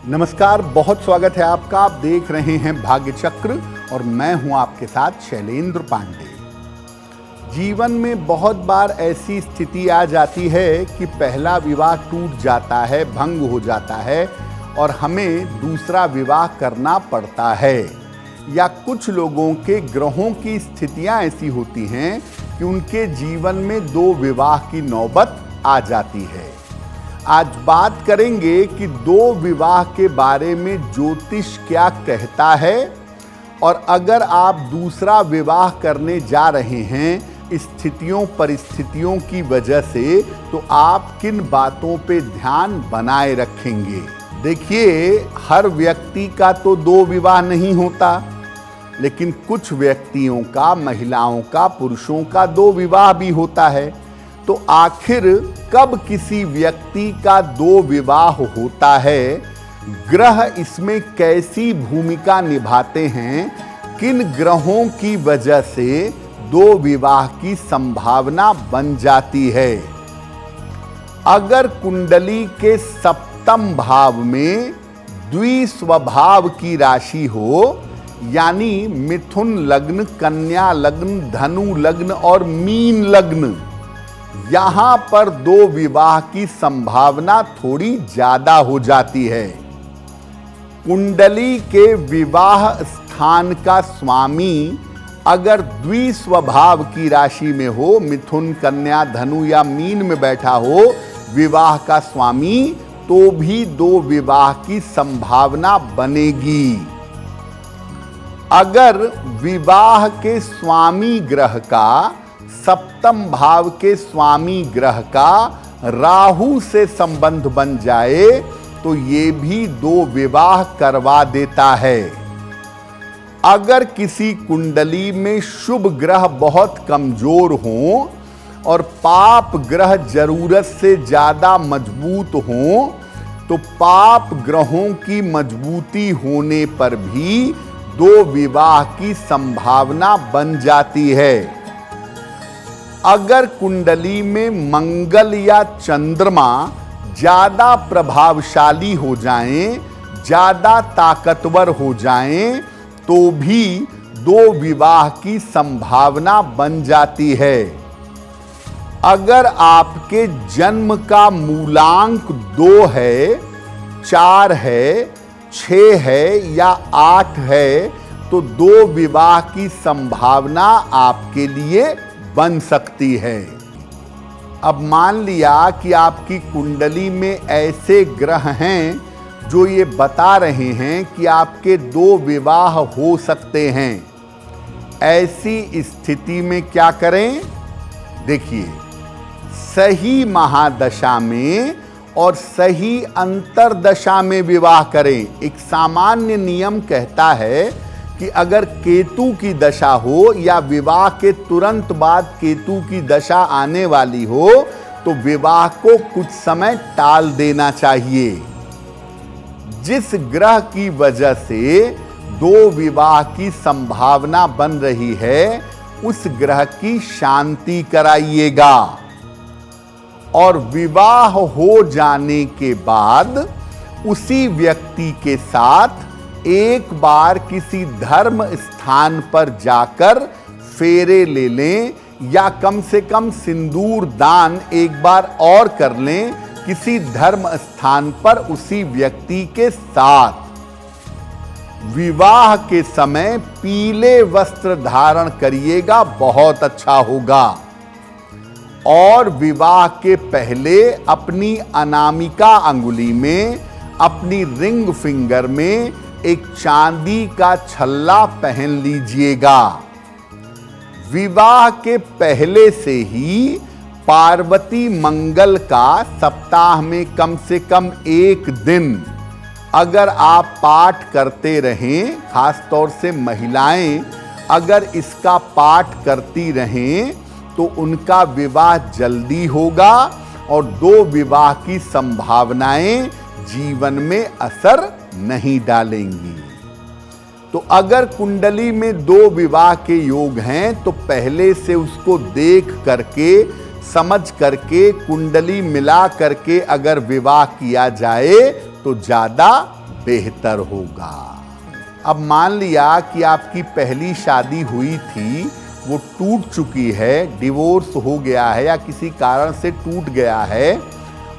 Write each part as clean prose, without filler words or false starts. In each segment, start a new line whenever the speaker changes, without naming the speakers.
नमस्कार, बहुत स्वागत है आपका। आप देख रहे हैं भाग्य चक्र और मैं हूं आपके साथ शैलेंद्र पांडे। जीवन में बहुत बार ऐसी स्थिति आ जाती है कि पहला विवाह टूट जाता है, भंग हो जाता है और हमें दूसरा विवाह करना पड़ता है। या कुछ लोगों के ग्रहों की स्थितियां ऐसी होती हैं कि उनके जीवन में दो विवाह की नौबत आ जाती है। आज बात करेंगे कि दो विवाह के बारे में ज्योतिष क्या कहता है और अगर आप दूसरा विवाह करने जा रहे हैं स्थितियों परिस्थितियों की वजह से, तो आप किन बातों पे ध्यान बनाए रखेंगे। देखिए, हर व्यक्ति का तो दो विवाह नहीं होता, लेकिन कुछ व्यक्तियों का, महिलाओं का, पुरुषों का दो विवाह भी होता है। तो आखिर कब किसी व्यक्ति का दो विवाह होता है, ग्रह इसमें कैसी भूमिका निभाते हैं, किन ग्रहों की वजह से दो विवाह की संभावना बन जाती है। अगर कुंडली के सप्तम भाव में द्विस्वभाव की राशि हो, यानी मिथुन लग्न, कन्या लग्न, धनु लग्न और मीन लग्न, यहां पर दो विवाह की संभावना थोड़ी ज्यादा हो जाती है। कुंडली के विवाह स्थान का स्वामी अगर द्विस्वभाव की राशि में हो, मिथुन, कन्या, धनु या मीन में बैठा हो विवाह का स्वामी, तो भी दो विवाह की संभावना बनेगी। अगर विवाह के स्वामी ग्रह का, सप्तम भाव के स्वामी ग्रह का राहु से संबंध बन जाए तो ये भी दो विवाह करवा देता है। अगर किसी कुंडली में शुभ ग्रह बहुत कमजोर हो और पाप ग्रह जरूरत से ज्यादा मजबूत हो, तो पाप ग्रहों की मजबूती होने पर भी दो विवाह की संभावना बन जाती है। अगर कुंडली में मंगल या चंद्रमा ज्यादा प्रभावशाली हो जाएं, ज्यादा ताकतवर हो जाएं, तो भी दो विवाह की संभावना बन जाती है। अगर आपके जन्म का मूलांक 2 है, 4 है, 6 है या 8 है, तो दो विवाह की संभावना आपके लिए बन सकती है। अब मान लिया कि आपकी कुंडली में ऐसे ग्रह हैं जो ये बता रहे हैं कि आपके दो विवाह हो सकते हैं। ऐसी स्थिति में क्या करें? देखिए, सही महादशा में और सही अंतरदशा में विवाह करें। एक सामान्य नियम कहता है कि अगर केतु की दशा हो या विवाह के तुरंत बाद केतु की दशा आने वाली हो, तो विवाह को कुछ समय टाल देना चाहिए। जिस ग्रह की वजह से दो विवाह की संभावना बन रही है, उस ग्रह की शांति कराइएगा और विवाह हो जाने के बाद उसी व्यक्ति के साथ एक बार किसी धर्म स्थान पर जाकर फेरे ले लें या कम से कम सिंदूर दान एक बार और कर लें किसी धर्म स्थान पर उसी व्यक्ति के साथ। विवाह के समय पीले वस्त्र धारण करिएगा, बहुत अच्छा होगा। और विवाह के पहले अपनी अनामिका अंगुली में, अपनी रिंग फिंगर में एक चांदी का छल्ला पहन लीजिएगा। विवाह के पहले से ही पार्वती मंगल का सप्ताह में कम से कम एक दिन अगर आप पाठ करते रहें, खासतौर से महिलाएं अगर इसका पाठ करती रहें, तो उनका विवाह जल्दी होगा और दो विवाह की संभावनाएं जीवन में असर नहीं डालेंगी। तो अगर कुंडली में दो विवाह के योग हैं, तो पहले से उसको देख करके, समझ करके, कुंडली मिला करके अगर विवाह किया जाए तो ज्यादा बेहतर होगा। अब मान लिया कि आपकी पहली शादी हुई थी, वो टूट चुकी है, डिवोर्स हो गया है या किसी कारण से टूट गया है,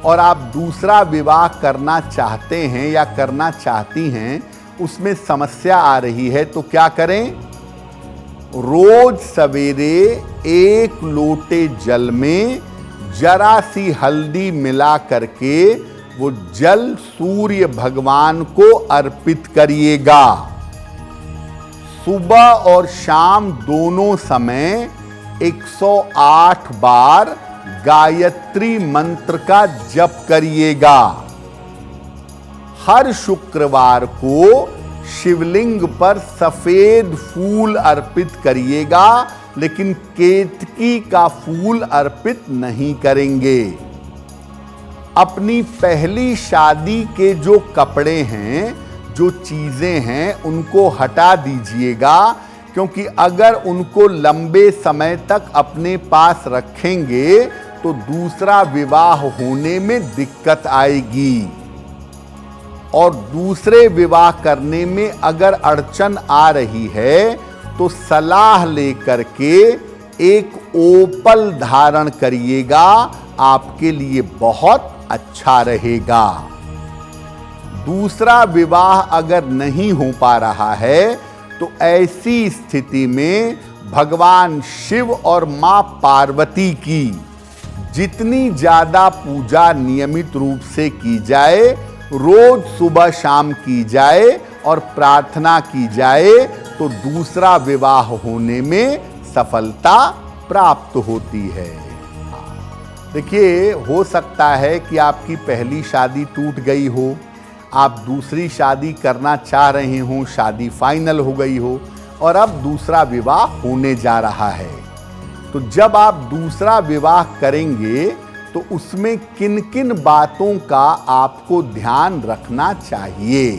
और आप दूसरा विवाह करना चाहते हैं या करना चाहती हैं, उसमें समस्या आ रही है, तो क्या करें? रोज सवेरे 1 लोटे जल में जरा सी हल्दी मिला करके वो जल सूर्य भगवान को अर्पित करिएगा। सुबह और शाम दोनों समय 108 बार गायत्री मंत्र का जप करिएगा। हर शुक्रवार को शिवलिंग पर सफेद फूल अर्पित करिएगा, लेकिन केतकी का फूल अर्पित नहीं करेंगे। अपनी पहली शादी के जो कपड़े हैं, जो चीजें हैं, उनको हटा दीजिएगा, क्योंकि अगर उनको लंबे समय तक अपने पास रखेंगे तो दूसरा विवाह होने में दिक्कत आएगी, और दूसरे विवाह करने में अगर अड़चन आ रही है तो सलाह लेकर के एक ओपल धारण करिएगा, आपके लिए बहुत अच्छा रहेगा। दूसरा विवाह अगर नहीं हो पा रहा है तो ऐसी स्थिति में भगवान शिव और मां पार्वती की जितनी ज्यादा पूजा नियमित रूप से की जाए, रोज सुबह शाम की जाए और प्रार्थना की जाए, तो दूसरा विवाह होने में सफलता प्राप्त होती है। देखिए, हो सकता है कि आपकी पहली शादी टूट गई हो, आप दूसरी शादी करना चाह रहे हो, शादी फाइनल हो गई हो और अब दूसरा विवाह होने जा रहा है। तो जब आप दूसरा विवाह करेंगे तो उसमें किन किन बातों का आपको ध्यान रखना चाहिए?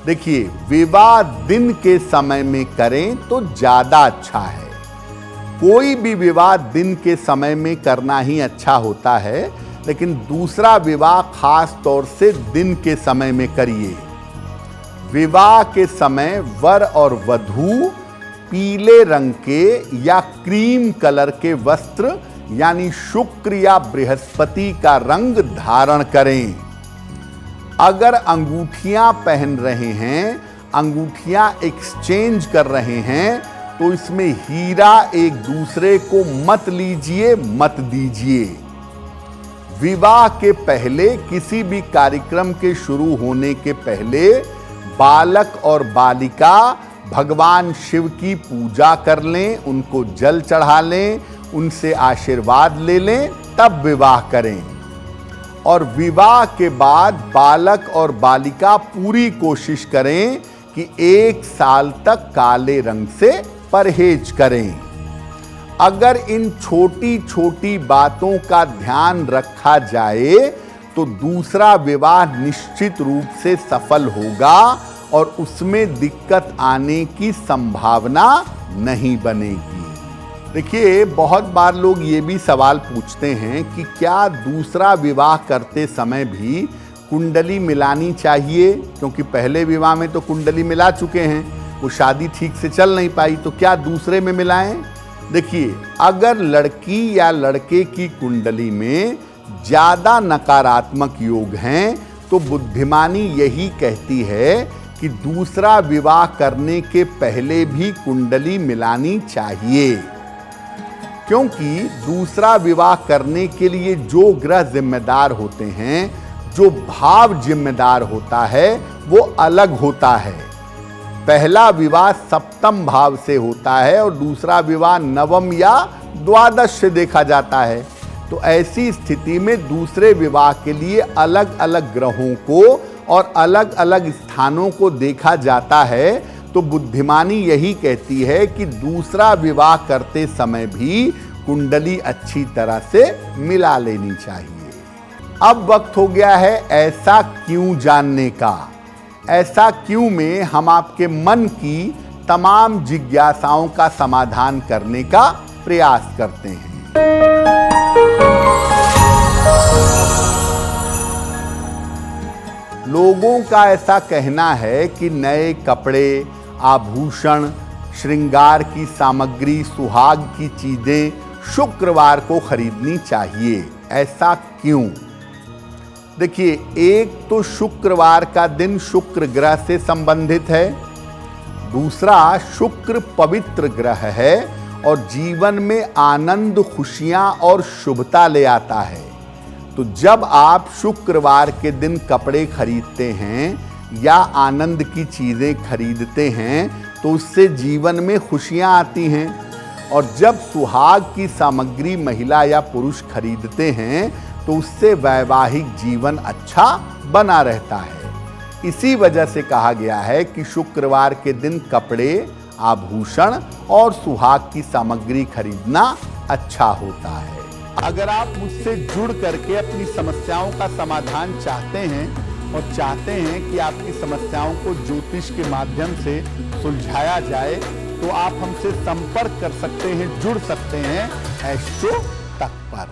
देखिए, विवाह दिन के समय में करें तो ज्यादा अच्छा है। कोई भी विवाह दिन के समय में करना ही अच्छा होता है, लेकिन दूसरा विवाह खास तौर से दिन के समय में करिए। विवाह के समय वर और वधू पीले रंग के या क्रीम कलर के वस्त्र यानी शुक्र या बृहस्पति का रंग धारण करें। अगर अंगूठियां पहन रहे हैं, अंगूठियां एक्सचेंज कर रहे हैं, तो इसमें हीरा एक दूसरे को मत लीजिए, मत दीजिए। विवाह के पहले, किसी भी कार्यक्रम के शुरू होने के पहले बालक और बालिका भगवान शिव की पूजा कर लें, उनको जल चढ़ा लें, उनसे आशीर्वाद ले लें, तब विवाह करें। और विवाह के बाद बालक और बालिका पूरी कोशिश करें कि 1 साल तक काले रंग से परहेज करें। अगर इन छोटी छोटी बातों का ध्यान रखा जाए तो दूसरा विवाह निश्चित रूप से सफल होगा और उसमें दिक्कत आने की संभावना नहीं बनेगी। देखिए, बहुत बार लोग ये भी सवाल पूछते हैं कि क्या दूसरा विवाह करते समय भी कुंडली मिलानी चाहिए? क्योंकि पहले विवाह में तो कुंडली मिला चुके हैं, वो शादी ठीक से चल नहीं पाई, तो क्या दूसरे में मिलाएं? देखिए, अगर लड़की या लड़के की कुंडली में ज्यादा नकारात्मक योग हैं तो बुद्धिमानी यही कहती है कि दूसरा विवाह करने के पहले भी कुंडली मिलानी चाहिए, क्योंकि दूसरा विवाह करने के लिए जो ग्रह जिम्मेदार होते हैं, जो भाव जिम्मेदार होता है, वो अलग होता है। पहला विवाह सप्तम भाव से होता है और दूसरा विवाह नवम या द्वादश से देखा जाता है। तो ऐसी स्थिति में दूसरे विवाह के लिए अलग अलग ग्रहों को और अलग अलग स्थानों को देखा जाता है। तो बुद्धिमानी यही कहती है कि दूसरा विवाह करते समय भी कुंडली अच्छी तरह से मिला लेनी चाहिए। अब वक्त हो गया है ऐसा क्यों जानने का। ऐसा क्यों में हम आपके मन की तमाम जिज्ञासाओं का समाधान करने का प्रयास करते हैं। लोगों का ऐसा कहना है कि नए कपड़े, आभूषण, श्रृंगार की सामग्री, सुहाग की चीजें शुक्रवार को खरीदनी चाहिए। ऐसा क्यों? देखिए, एक तो शुक्रवार का दिन शुक्र ग्रह से संबंधित है, दूसरा शुक्र पवित्र ग्रह है और जीवन में आनंद, खुशियां और शुभता ले आता है। तो जब आप शुक्रवार के दिन कपड़े खरीदते हैं या आनंद की चीजें खरीदते हैं तो उससे जीवन में खुशियां आती हैं। और जब सुहाग की सामग्री महिला या पुरुष खरीदते हैं तो उससे वैवाहिक जीवन अच्छा बना रहता है। इसी वजह से कहा गया है कि शुक्रवार के दिन कपड़े, आभूषण और सुहाग की सामग्री खरीदना अच्छा होता है। अगर आप मुझसे जुड़ करके अपनी समस्याओं का समाधान चाहते हैं और चाहते हैं कि आपकी समस्याओं को ज्योतिष के माध्यम से सुलझाया जाए तो आप हमसे संपर्क कर सकते हैं, जुड़ सकते हैं एस्ट्रो तक पर।